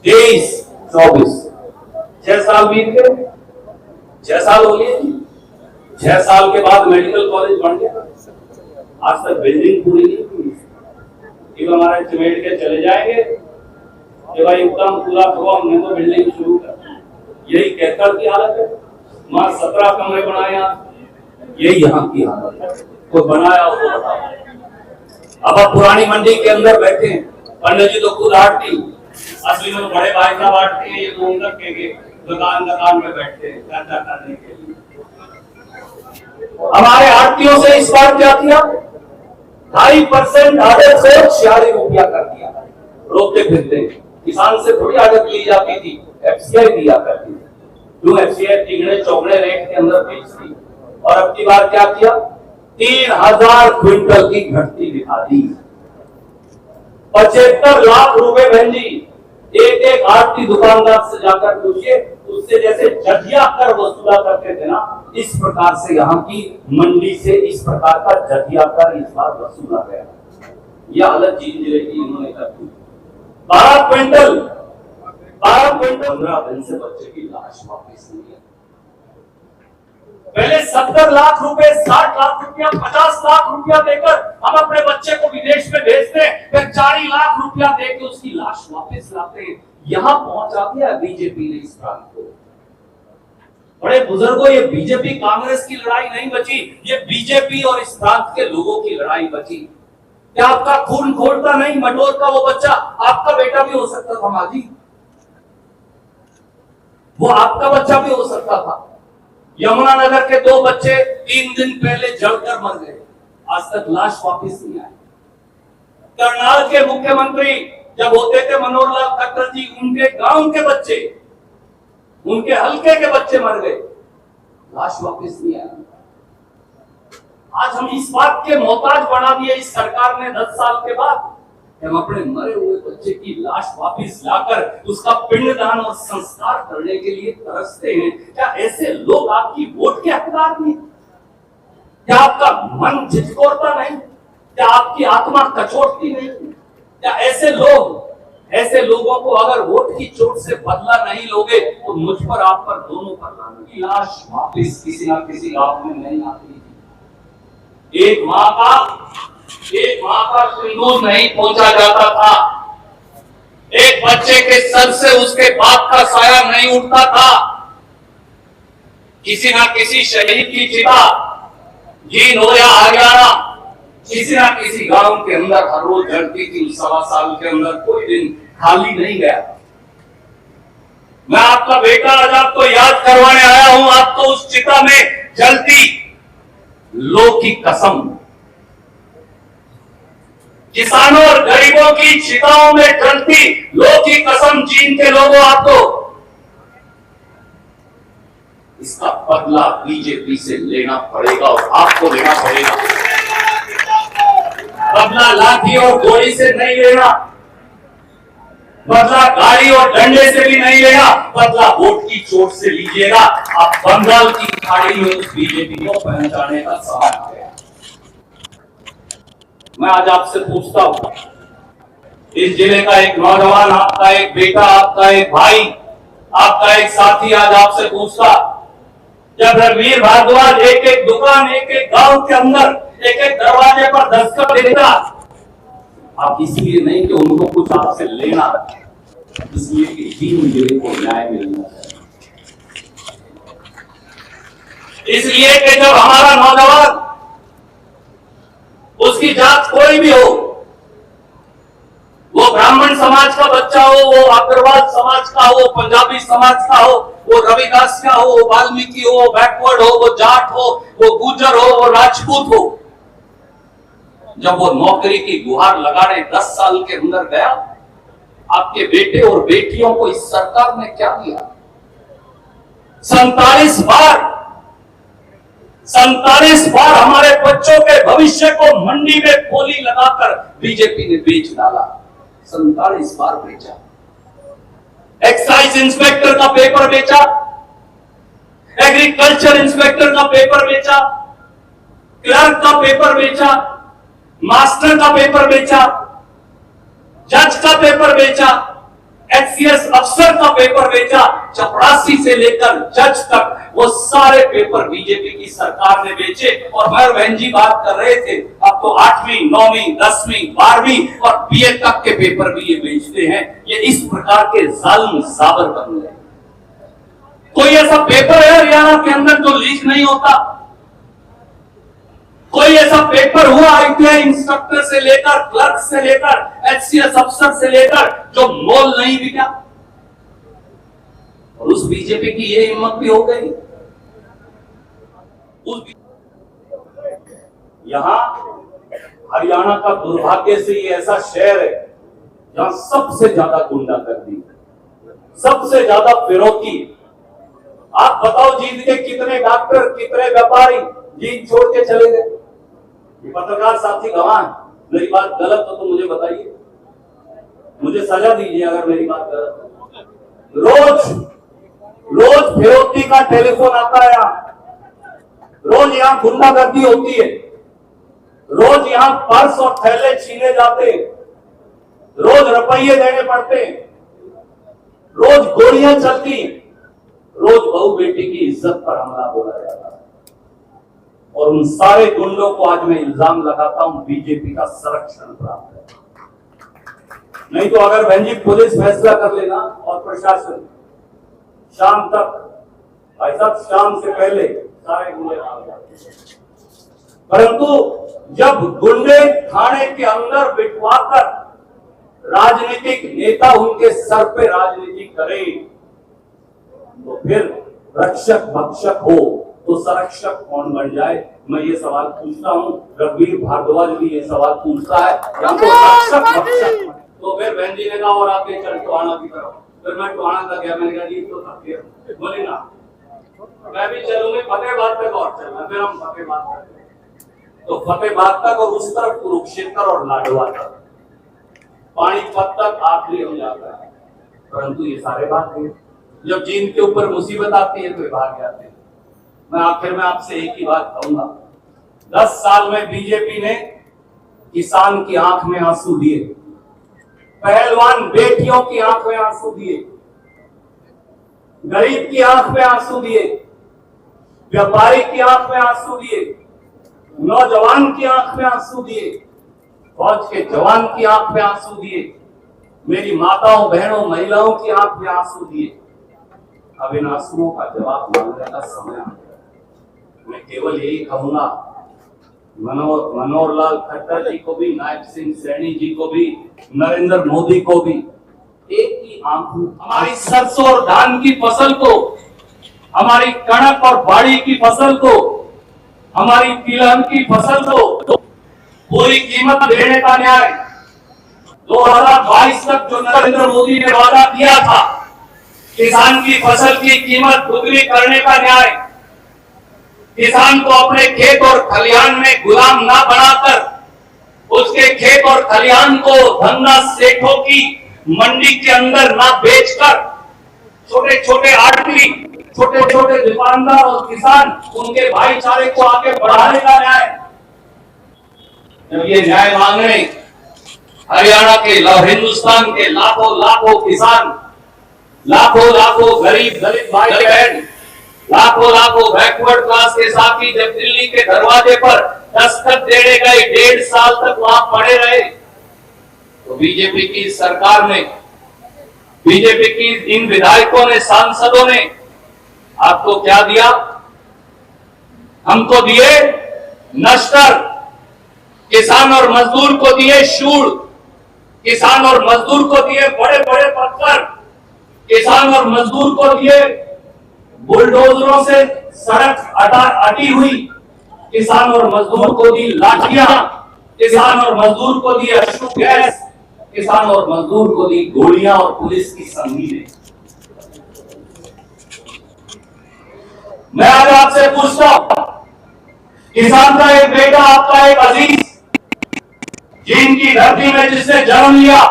23, 24, 6 साल बीत गए, 6 साल हो गए। 6 साल के बाद मेडिकल कॉलेज बन गया, आज तक बिल्डिंग पूरी नहीं हुई। हमारे चिमेट के चले जाएंगे कि भाई काम पूरा करो, हमने तो बिल्डिंग शुरू कर। यही कहकर की हालत है। वहां 17 कमरे बनाया, यही यहाँ की हालत है। कोई बनाया हो तो बताओ। अब आप पुरानी मंडी के अंदर बैठे हैं, पंडित जी तो खुद आरती, असली में बड़े भाई साहब आरती हैं, ये तो उन के दुकान में बैठते हैं चर्चा करने के लिए। हमारे आरतीयों से इस बार क्या किया, 2.5% आदत से 46 रुपया कर दिया। रोकते फिरते किसान से थोड़ी आदत ली जाती थी, एफसीआई दिया करती थी। जो एफसीआई तिगड़े चौगड़े रेट के अंदर बेचती, और अब की बार क्या किया, 3000 क्विंटल की घटती दिखा दी। 75 लाख रुपए बहन जी, एक एक आरती दुकानदार से जाकर पूछिए, उससे जैसे जजिया कर वसूला करते थे ना, इस प्रकार से यहाँ की मंडी से इस प्रकार का जजिया कर इस बार वसूला गया। यह हालत जीन जिले की इन्होंने कर दी। 12 क्विंटल 15 दिन से बच्चे की लाश वापस नहीं है। पहले 70 लाख रुपए, 60 लाख रुपया, 50 लाख रुपया देकर हम अपने बच्चे को विदेश में भेजते हैं, फिर 40 लाख रुपया देकर उसकी लाश वापस लाते हैं। यहां पहुंचा दिया बीजेपी ने इस प्रांत को। बड़े बुजुर्गों, ये बीजेपी कांग्रेस की लड़ाई नहीं बची, ये बीजेपी और इस प्रांत के लोगों की लड़ाई बची। क्या आपका खून खोलता नहीं मटोर का वो बच्चा आपका बेटा भी हो सकता था माँ जी, वो आपका बच्चा भी हो सकता था। यमुनानगर के 2 बच्चे 3 दिन पहले जलकर मर गए, आज तक लाश वापस नहीं आई। करनाल के मुख्यमंत्री जब होते थे मनोहर लाल खट्टर जी, उनके गांव के बच्चे, उनके हल्के के बच्चे मर गए, लाश वापस नहीं आई। आज हम इस बात के मोहताज बना दिए इस सरकार ने 10 साल के बाद, हम अपने मरे हुए बच्चे की लाश वापस लाकर उसका पिंडदान और संस्कार करने के लिए तरसते हैं। क्या ऐसे लोग आपकी वोट के हकदार नहीं? क्या आपका मन झिझकोरता नहीं? क्या आपकी आत्मा कचोटती नहीं? क्या ऐसे लोगों को अगर वोट की चोट से बदला नहीं लोगे तो मुझ पर, आप पर, दोनों पर लाने की लाश वापस किसी ना किसी गांव में नहीं आती। एक माँ का सिंदूर नहीं पहुंचा जाता था, एक बच्चे के सर से उसके बाप का साया नहीं उठता था। किसी ना किसी शहीद की चिता जींद हो या हरियाणा, किसी ना किसी गांव के अंदर हर रोज जलती थी। 1.25 साल के अंदर कोई दिन खाली नहीं गया। मैं आपका बेटा आज आपको याद करवाने आया हूं, आप तो उस चिता में जलती लो की कसम, किसानों और गरीबों की चिताओं में जलती लो की कसम चीन के लोगों, आपको इसका बदला बीजेपी से लेना पड़ेगा और आपको लेना पड़ेगा। बदला लाठी और गोली से नहीं लेना, बदला गाड़ी और डंडे से भी नहीं लेना, बदला वोट की चोट से लीजिएगा। आप बंगाल की खाड़ी में उस बीजेपी को पहुंचाने का समय आ गया। मैं आज आपसे पूछता हूं, इस जिले का एक नौजवान, आपका एक बेटा, आपका एक भाई, आपका एक साथी आज आपसे पूछता, जब रणवीर भारद्वाज एक एक दुकान, एक एक गांव के अंदर, एक एक दरवाजे पर दस्तखत देता, आप इसलिए नहीं कि उनको कुछ आपसे लेना, इसलिए कि दीन जिले को न्याय मिलना चाहिए। इसलिए कि जब हमारा नौजवान, उसकी जात कोई भी हो, वो ब्राह्मण समाज का बच्चा हो, वो अग्रवाल समाज का हो, पंजाबी समाज का हो, वो रविदास का हो, वो वाल्मीकि हो, बैकवर्ड हो, वो जाट हो, वो गुर्जर हो, वो राजपूत हो, जब वो नौकरी की गुहार लगाने 10 साल के अंदर गया, आपके बेटे और बेटियों को इस सरकार ने क्या दिया? 47 बार हमारे बच्चों के भविष्य को मंडी में बोली लगाकर बीजेपी ने बेच डाला। 47 बार बेचा। एक्साइज इंस्पेक्टर का पेपर बेचा, एग्रीकल्चर इंस्पेक्टर का पेपर बेचा, क्लर्क का पेपर बेचा, मास्टर का पेपर बेचा, जज का पेपर बेचा, एचसीएस अफसर का पेपर बेचा, चपरासी से लेकर जज तक वो सारे पेपर बीजेपी की सरकार ने बेचे। और मयूर बहन जी बात कर रहे थे, अब तो 8वीं 9वीं 10वीं 12वीं और बीए तक के पेपर भी ये बेचते हैं। ये इस प्रकार के जालिम जाबर बन गए। कोई ऐसा पेपर है हरियाणा के अंदर जो लीक नहीं होता? कोई ऐसा पेपर हुआ आईटीआई इंस्ट्रक्टर से लेकर क्लर्क से लेकर एचसीएस अफसर से लेकर जो मोल नहीं बिका? और उस बीजेपी की ये हिम्मत भी हो गई। यहां हरियाणा का दुर्भाग्य से ये ऐसा शहर है जहां सबसे ज्यादा गुंडागर्दी, सबसे ज्यादा फिरौती। आप बताओ जीत के कितने डॉक्टर, कितने व्यापारी जीत छोड़ के चले गए? ये पत्रकार साथी गवाह, मेरी बात गलत हो तो मुझे बताइए, मुझे सजा दीजिए अगर मेरी बात गलत हो। रोज फिरौती का टेलीफोन आता है, रोज यहाँ गुंडागर्दी होती है, रोज यहाँ पर्स और थैले छीने जाते हैं, रोज रुपये देने पड़ते हैं, रोज गोलियां चलती, रोज बहू बेटी की इज्जत पर हमला बोला जाता है। और उन सारे गुंडों को आज मैं इल्जाम लगाता हूं बीजेपी का संरक्षण प्राप्त है। नहीं तो अगर बहन जी पुलिस फैसला कर लेना और प्रशासन शाम तक, भाई साहब शाम से पहले सारे गुंडे भाग जाते। परंतु जब गुंडे थाने के अंदर बिठवाकर राजनीतिक नेता उनके सर पे राजनीति करें तो फिर रक्षक भक्षक हो तो संरक्षक कौन बन जाए? मैं ये सवाल पूछता हूँ। रघुवीर भारद्वाज भी ये सवाल पूछता है, या तो रक्षक भक्षक। तो फिर बहन जी ने कहा और आगे चल टोहाना की तरफ। फिर मैं टोहाना तक गया, मैंने कहा जी तो थक बोली ना मैं भी चलूंगी फतेहाबाद तक और चलना। फिर हम फतेहाबाद तक, तो फतेहाबाद तक और उस तरफ कुरुक्षेत्र और लाडवा तक, पानीपत तक आखिरी हो जाता है। परंतु ये सारे बात है, जब जीन के ऊपर मुसीबत आती है तो भाग जाते हैं। मैं आखिर में आपसे एक ही बात कहूंगा, 10 साल में बीजेपी ने किसान की आंख में आंसू दिए, पहलवान बेटियों की आंख में आंसू दिए, गरीब की आंख में आंसू दिए, व्यापारी की आंख में आंसू दिए, नौजवान की आंख में आंसू दिए, फौज के जवान की आंख में आंसू दिए, मेरी माताओं बहनों महिलाओं की आंख में आंसू दिए। अब इन आंसुओं का जवाब मांगने का समय आ गया। मैं केवल यही कहूंगा, मनोहर लाल खट्टर जी को भी, नायब सिंह सैनी जी को भी, नरेंद्र मोदी को भी एक ही आंसू, हमारी सरसों और धान की फसल को, हमारी कणक और बाड़ी की फसल को, हमारी तिलहन की फसल को पूरी कीमत देने का न्याय 2022 तक जो नरेंद्र मोदी ने वादा किया था, किसान की फसल की कीमत दुगनी करने का न्याय, किसान को अपने खेत और खलिहान में गुलाम ना बनाकर उसके खेत और खलिहान को धंधा सेठों की मंडी के अंदर ना बेचकर छोटे छोटे आड़ती, छोटे छोटे दुकानदार और किसान उनके भाईचारे को आगे बढ़ाने का न्याय। जब ये न्याय मांगने हरियाणा के, हिंदुस्तान के लाखों लाखों किसान, लाखों लाखों गरीब दलित भाई बहन, लाखों लाखों बैकवर्ड क्लास के साथी जब दिल्ली के दरवाजे पर दस्तक देने गए, 1.5 साल तक वहां पड़े रहे, तो बीजेपी की सरकार ने, बीजेपी की इन विधायकों ने, सांसदों ने आपको क्या दिया? हमको दिए नश्तर, किसान और मजदूर को दिए शूल, किसान और मजदूर को दिए बड़े बड़े पत्थर, किसान और मजदूर को दिए बुलडोजरों से सड़क अटी हुई, किसान और मजदूर को दी लाठियां, किसान और मजदूर को दी अश्रु गैस, किसान और मजदूर को दी गोलियां और पुलिस की संगीनें। मैं आज आपसे पूछता हूं, किसान का एक बेटा, आपका एक अजीज, जिनकी धरती में जिसने जन्म लिया,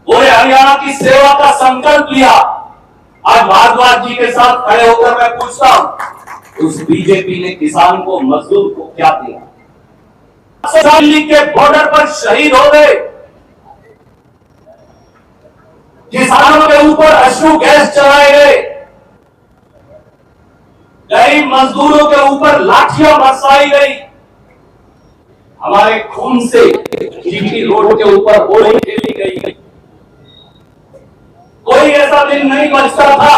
पूरे हरियाणा की सेवा का संकल्प लिया, आज भारद्वाज जी के साथ खड़े होकर मैं पूछता हूं, उस बीजेपी ने किसान को, मजदूर को क्या दिया? दिल्ली के बॉर्डर पर शहीद हो गए, किसानों के ऊपर अश्रु गैस चलाए गए, गरीब मजदूरों के ऊपर लाठियां बरसाई गई, हमारे खून से जीटी रोड के ऊपर होली खेली गई। कोई ऐसा दिन नहीं बचता था